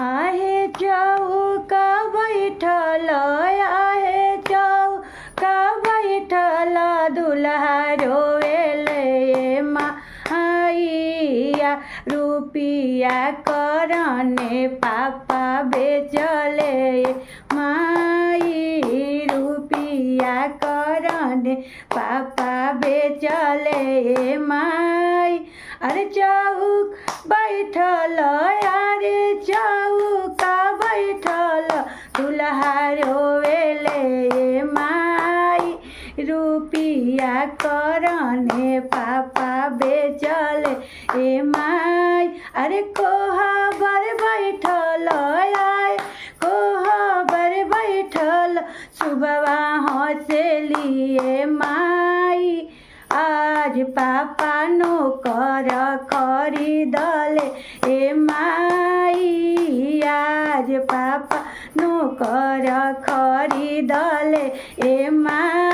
आहे चौका बैठल आहे चौका बैठल दुल्हा रोवेले माइया रुपिया करने पापा बेचले माई रुपिया करने पापा बेचले माई। अरे चौक बैठल अरे चौका बैठल दुल्हा रोवेले माई रुपिया करने पापा बेचले ए माई। अरे कोहबर बैठल आए कोहबर बैठल सुबह हंसलिए माई आज पापा नौकर खरीदले ए माई आज पापा नौकर खरीदले ए माई।